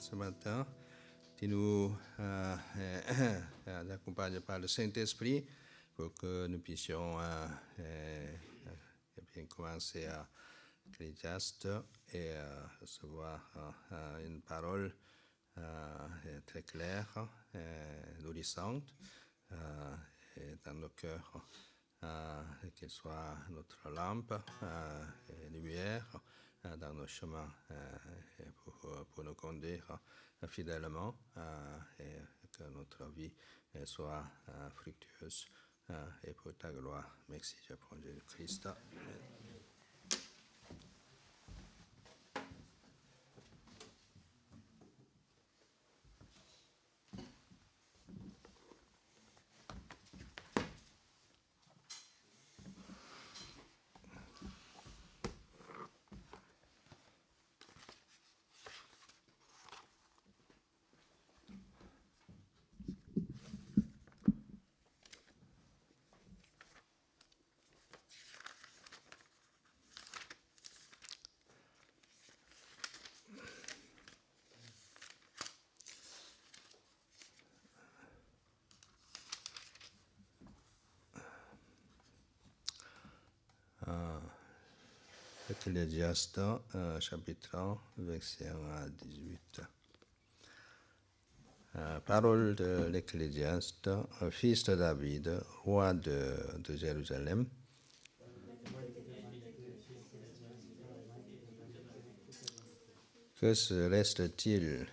ce matin, qui nous accompagne par le Saint-Esprit pour que nous puissions bien commencer à Ecclésiaste et recevoir une parole très claire, nourrissante dans nos cœurs, qu'elle soit notre lampe et lumière dans nos chemins pour nous conduire fidèlement et que notre vie soit fructueuse et pour ta gloire. Merci, je prends Jésus-Christ. Ecclésiaste, chapitre 1, verset 1 à 18. Parole de l'Ecclésiaste, fils de David, roi de Jérusalem. Que se reste-t-il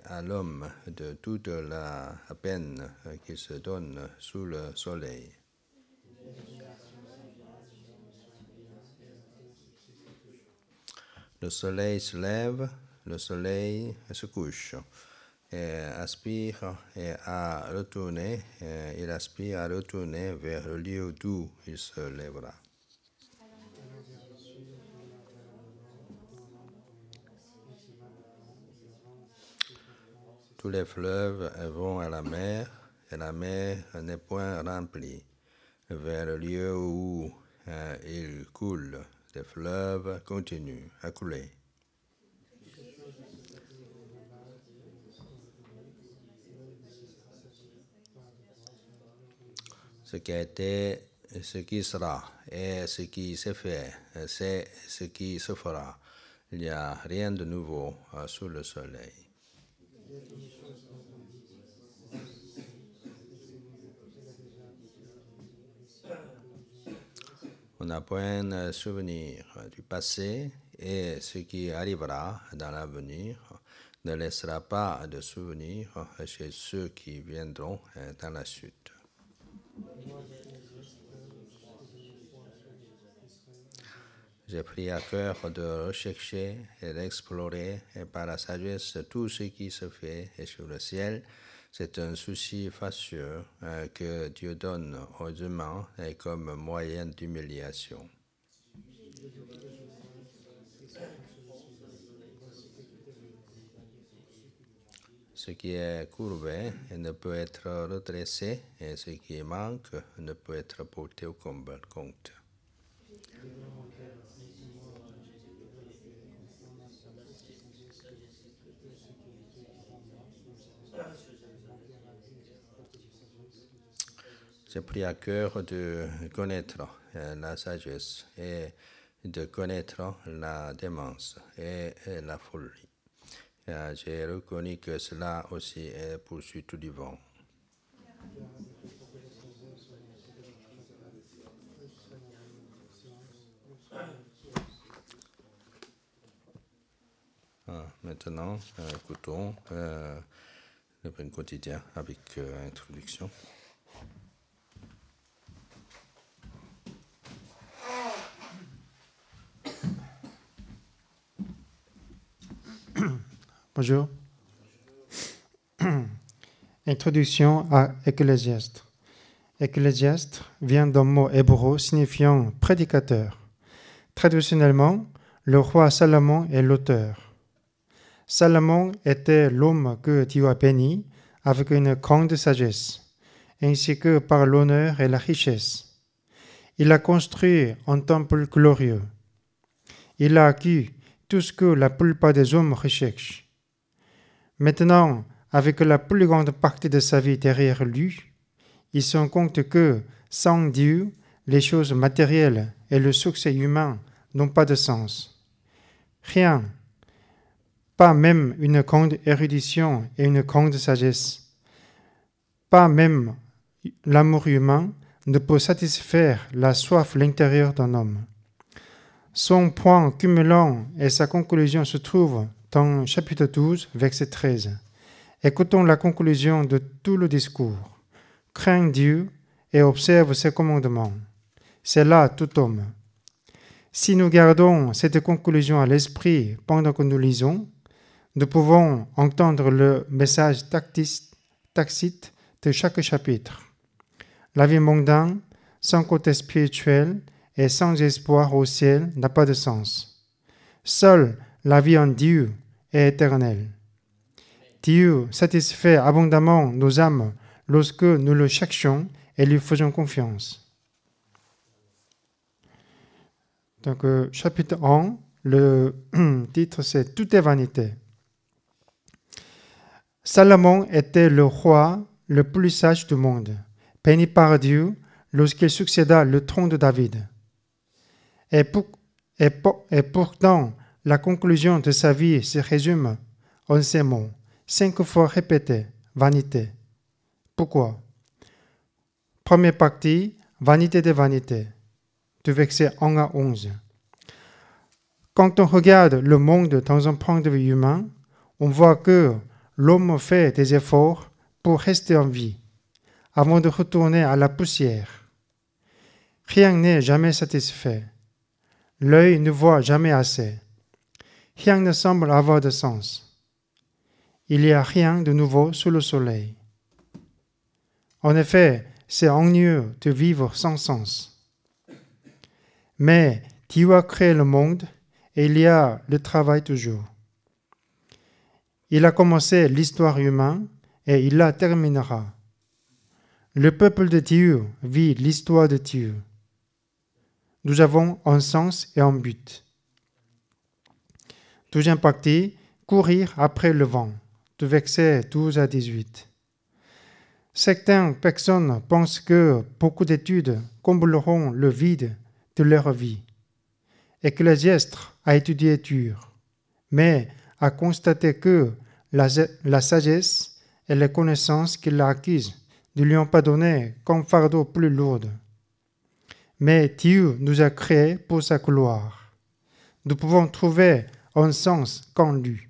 à l'homme de toute la peine qui se donne sous le soleil? Le soleil se lève, le soleil se couche, et aspire à retourner, il aspire à retourner vers le lieu d'où il se lèvera. Tous les fleuves vont à la mer, et la mer n'est point remplie. Vers le lieu où il coule, les fleuves continuent à couler. Ce qui a été, ce qui sera, et ce qui s'est fait, c'est ce qui se fera. Il n'y a rien de nouveau sous le soleil. On n'a point souvenir du passé, et ce qui arrivera dans l'avenir ne laissera pas de souvenir chez ceux qui viendront dans la suite. J'ai pris à cœur de rechercher et d'explorer par la sagesse tout ce qui se fait sur le ciel. C'est un souci fastueux que Dieu donne aux humains comme moyen d'humiliation. Ce qui est courbé ne peut être redressé, et ce qui manque ne peut être porté au compte. J'ai pris à cœur de connaître la sagesse et de connaître la démence et la folie. J'ai reconnu que cela aussi est poursuite du vent. Maintenant, écoutons le pain quotidien avec introduction. Bonjour. Introduction à Ecclésiaste. Ecclésiaste vient d'un mot hébreu signifiant prédicateur. Traditionnellement, le roi Salomon est l'auteur. Salomon était l'homme que Dieu a béni avec une grande sagesse, ainsi que par l'honneur et la richesse. Il a construit un temple glorieux. Il a acquis tout ce que la plupart des hommes recherchent. Maintenant, avec la plus grande partie de sa vie derrière lui, il se rend compte que, sans Dieu, les choses matérielles et le succès humain n'ont pas de sens. Rien, pas même une grande érudition et une grande sagesse, pas même l'amour humain ne peut satisfaire la soif à l'intérieur d'un homme. Son point cumulant et sa conclusion se trouvent dans chapitre 12, verset 13. Écoutons la conclusion de tout le discours. Crains Dieu et observe ses commandements. C'est là tout homme. Si nous gardons cette conclusion à l'esprit pendant que nous lisons, nous pouvons entendre le message tacite de chaque chapitre. La vie mondaine, sans côté spirituel et sans espoir au ciel, n'a pas de sens. Seule la vie en Dieu est éternelle. Dieu satisfait abondamment nos âmes lorsque nous le cherchons et lui faisons confiance. Donc, chapitre 1, le titre c'est « Tout est vanité ». Salomon était le roi le plus sage du monde, béni par Dieu lorsqu'il succéda le trône de David. Et pourtant, la conclusion de sa vie se résume en ces mots, 5 fois répétés, vanité. Pourquoi? Première partie, vanité des vanités, du verset 1 à 11. Quand on regarde le monde dans un point de vue humain, on voit que l'homme fait des efforts pour rester en vie, avant de retourner à la poussière. Rien n'est jamais satisfait. L'œil ne voit jamais assez. Rien ne semble avoir de sens. Il n'y a rien de nouveau sous le soleil. En effet, c'est ennuyeux de vivre sans sens. Mais Dieu a créé le monde et il y a le travail toujours. Il a commencé l'histoire humaine et il la terminera. Le peuple de Dieu vit l'histoire de Dieu. Nous avons un sens et un but. Deuxième partie, courir après le vent, du verset 12 à 18. Certaines personnes pensent que beaucoup d'études combleront le vide de leur vie. Ecclésiastre a étudié dur, mais a constaté que la sagesse et les connaissances qu'il a acquises ne lui ont pas donné qu'un fardeau plus lourd. Mais Dieu nous a créés pour sa gloire. Nous pouvons trouver un sens qu'en lui.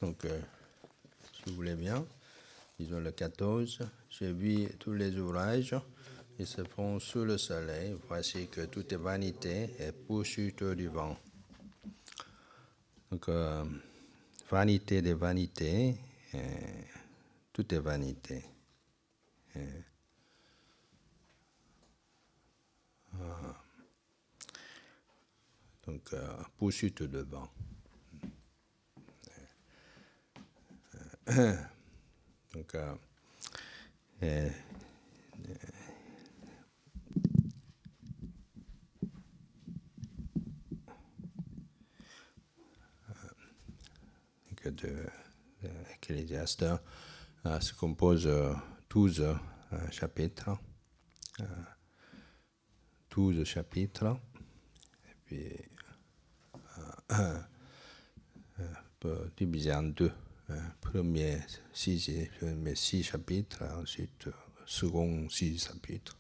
Donc, si vous voulez bien, disons le 14, j'ai vu tous les ouvrages, ils se font sous le soleil. Voici que toute est vanité et poursuite du vent. Donc, vanité des vanités, tout est vanité. Donc, poursuite de vent. Donc, de Ecclésiaste se compose 12 chapitres. 12 chapitres. Et puis, divisé en deux. Premier 6 chapitres, ensuite second 6 chapitres.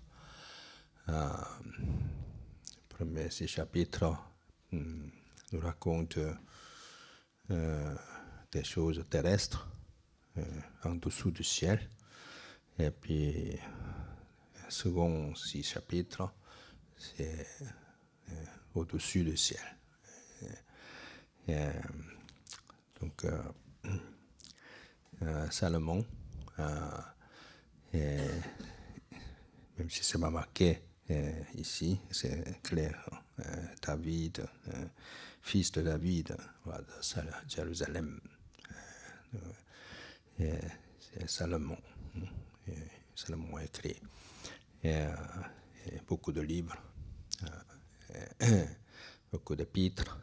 Premier 6 chapitres nous raconte des choses terrestres en dessous du ciel. Et puis, second 6 chapitres, c'est au-dessus du ciel. Donc, Salomon, et même si c'est pas marqué ici, c'est clair, David, fils de David, voilà, de Jérusalem, c'est Salomon. Salomon a écrit et beaucoup de livres, beaucoup d'épîtres,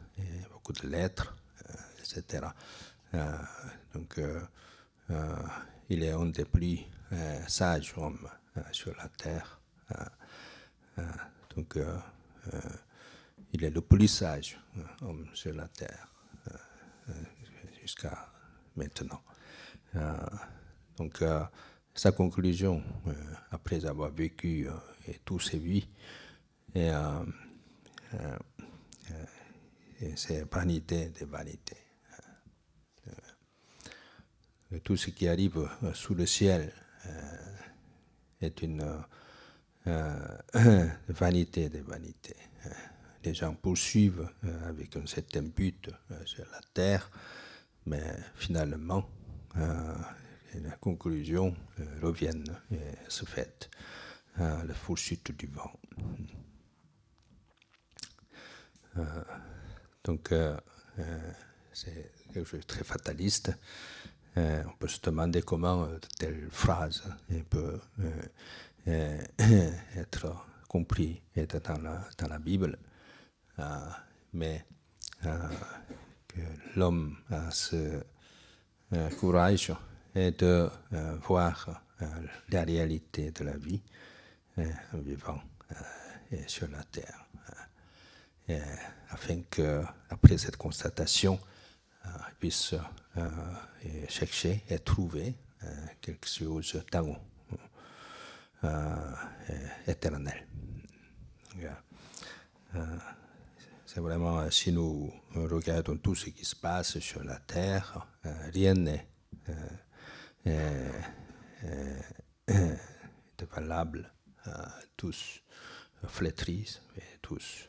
beaucoup de lettres, etc. Donc, il est un des plus sages hommes sur la terre. Donc, il est le plus sage homme sur la terre jusqu'à maintenant. Donc, sa conclusion, après avoir vécu toutes ses vies, c'est vanité des vanités. Tout ce qui arrive sous le ciel est une vanité des vanités. Les gens poursuivent avec un certain but sur la terre, mais finalement, la conclusion reviennent et se fait la poursuite du vent. Donc, c'est quelque chose de très fataliste. On peut se demander comment telle phrase peut être compris dans la Bible, mais que l'homme a ce courage de voir la réalité de la vie en vivant sur la terre, afin que, après cette constatation, il puisse chercher et trouver quelque chose d'en haut, éternel. C'est vraiment, si nous regardons tout ce qui se passe sur la terre, rien n'est de valable. Tous flétrissent et tous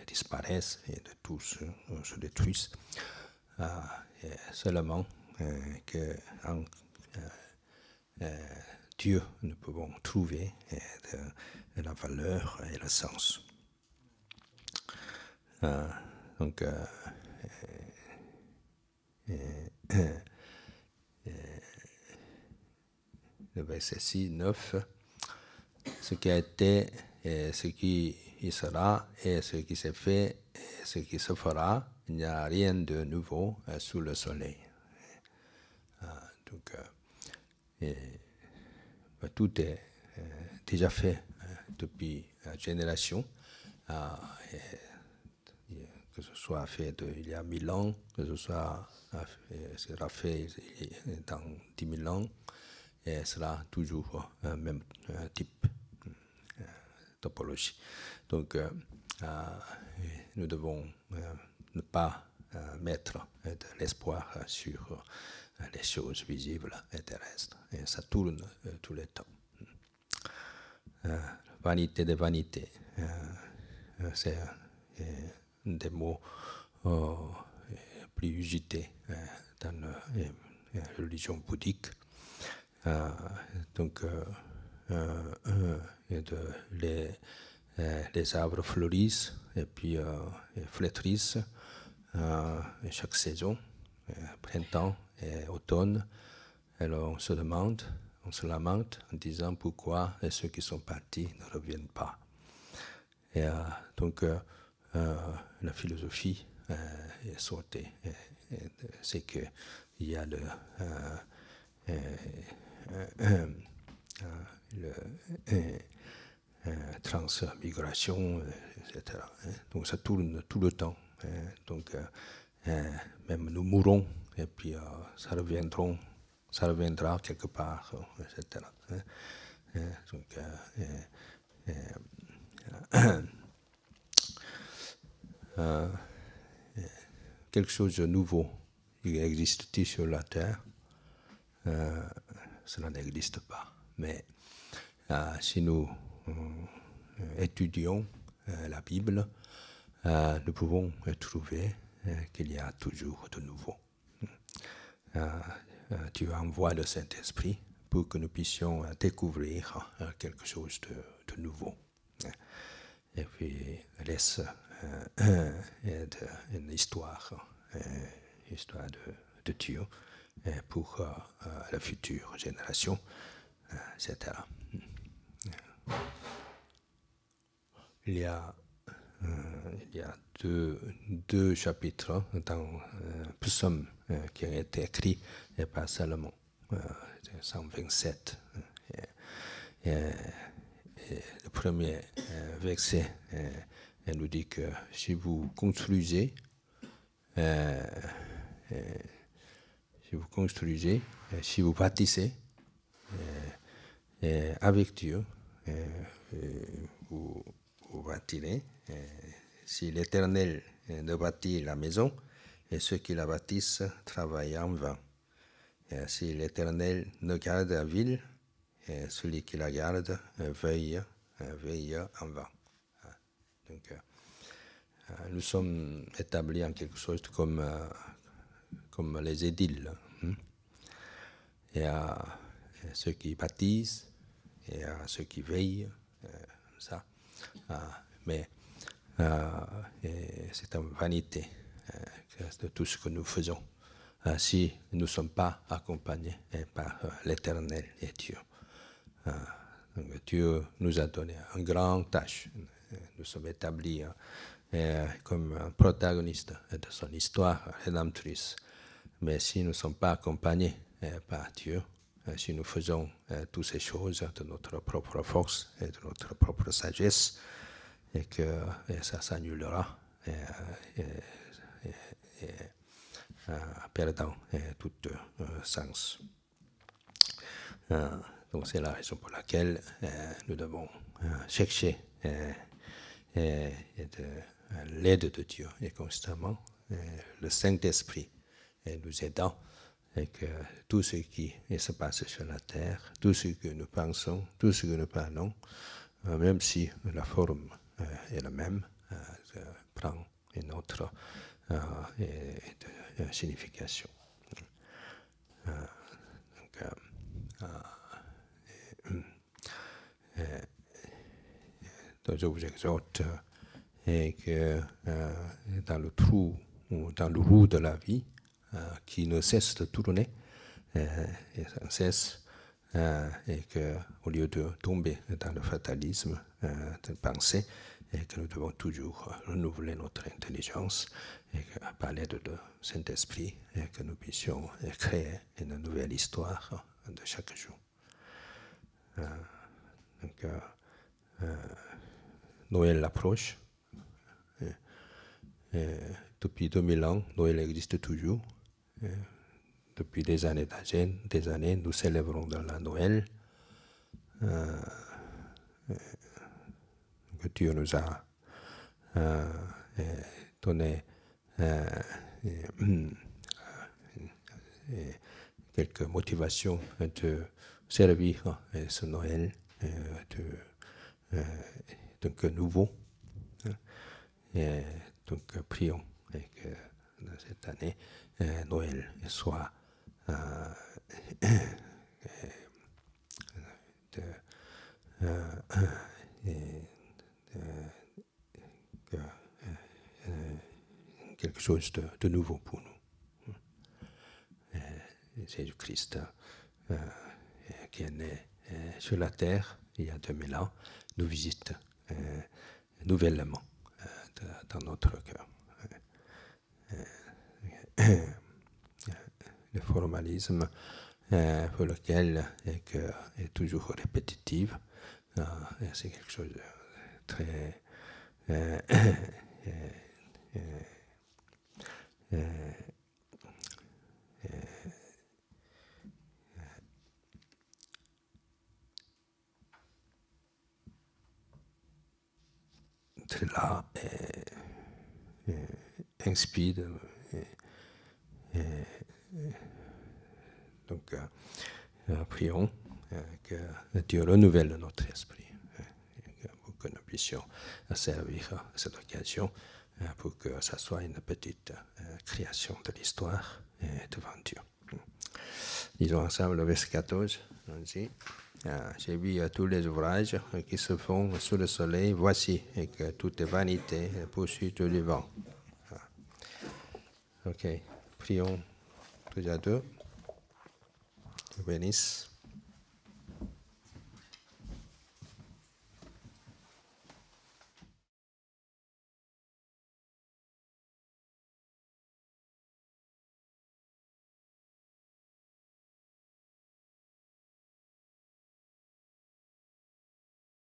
disparaissent et tous se détruisent. Et seulement qu'en Dieu nous pouvons trouver la valeur et le sens. Donc, le verset 6, 9, ce qui a été, et ce qui y sera, et ce qui s'est fait, et ce qui se fera, il n'y a rien de nouveau sous le soleil. Donc, tout est déjà fait depuis la génération, que ce soit fait il y a 1000 ans, que ce soit sera fait dans 10 000 ans, et sera toujours même type, topologie. Donc, nous devons ne pas mettre de l'espoir sur les choses visibles et terrestres. Et ça tourne tout le temps. Vanité de vanité, c'est un des mots plus usités dans la religion bouddhique. Donc, les arbres fleurissent et puis flétrissent chaque saison, printemps et automne. Alors on se lamente en disant pourquoi ceux qui sont partis ne reviennent pas. Et donc la philosophie est sortie, c'est qu'il y a transmigration, etc. Donc ça tourne tout le temps. Donc même nous mourrons et puis ça reviendra quelque part, etc. Donc, quelque chose de nouveau qui existe sur la terre, cela n'existe pas. Mais si nous étudions la Bible, nous pouvons trouver qu'il y a toujours de nouveau. Dieu envoie le Saint-Esprit pour que nous puissions découvrir quelque chose de nouveau. Et puis laisse une histoire de Dieu pour la future génération, etc. Il y a deux chapitres dans Psaume qui ont été écrits par Salomon, 127. Le premier verset nous dit que si vous construisez, si vous bâtissez avec Dieu, vous bâtirez. Si l'Éternel ne bâtit la maison, et ceux qui la bâtissent travaillent en vain. Si l'Éternel ne garde la ville, et celui qui la garde veille en vain. Donc, nous sommes établis en quelque chose comme les édiles. Il y a ceux qui baptisent, il y a ceux qui veillent, ça. Mais c'est une vanité de tout ce que nous faisons si nous ne sommes pas accompagnés par l'Éternel et Dieu. Donc Dieu nous a donné une grande tâche. Nous sommes établis comme protagonistes de son histoire rédemptrice. Mais si nous ne sommes pas accompagnés par Dieu, si nous faisons toutes ces choses de notre propre force et de notre propre sagesse, et que ça s'annulera, perdant tout sens. Donc c'est la raison pour laquelle nous devons chercher l'aide de Dieu et constamment le Saint-Esprit nous aidant, et que tout ce qui se passe sur la terre, tout ce que nous pensons, tout ce que nous parlons, même si la forme est la même, prend une autre signification. Donc je vous exhorte que dans le trou ou dans le roue de la vie qui ne cesse de tourner et sans cesse, et qu'au lieu de tomber dans le fatalisme de penser, et que nous devons toujours renouveler notre intelligence et par l'aide du Saint-Esprit, et que nous puissions créer une nouvelle histoire de chaque jour. Donc, Noël approche. Depuis 2000 ans, Noël existe toujours. Depuis des années, nous célébrons dans la Noël. Que Dieu nous a donné quelques motivations de servir ce Noël donc nouveau. Et donc prions que dans cette année, Noël soit quelque chose de nouveau pour nous. Jésus-Christ, qui est né sur la terre il y a 2000 ans, nous visite nouvellement dans notre cœur. Le formalisme pour lequel est toujours répétitif, c'est quelque chose de très très là, inspire. Donc, prions que Dieu renouvelle notre esprit, pour que nous puissions servir à cette occasion, pour que ça soit une petite création de l'histoire devant Dieu. Disons ensemble le verset 14. On dit, j'ai vu tous les ouvrages qui se font sous le soleil, voici, et que tout est vanité, et poursuite du vent. Ok, prions tous à deux. Bénisse.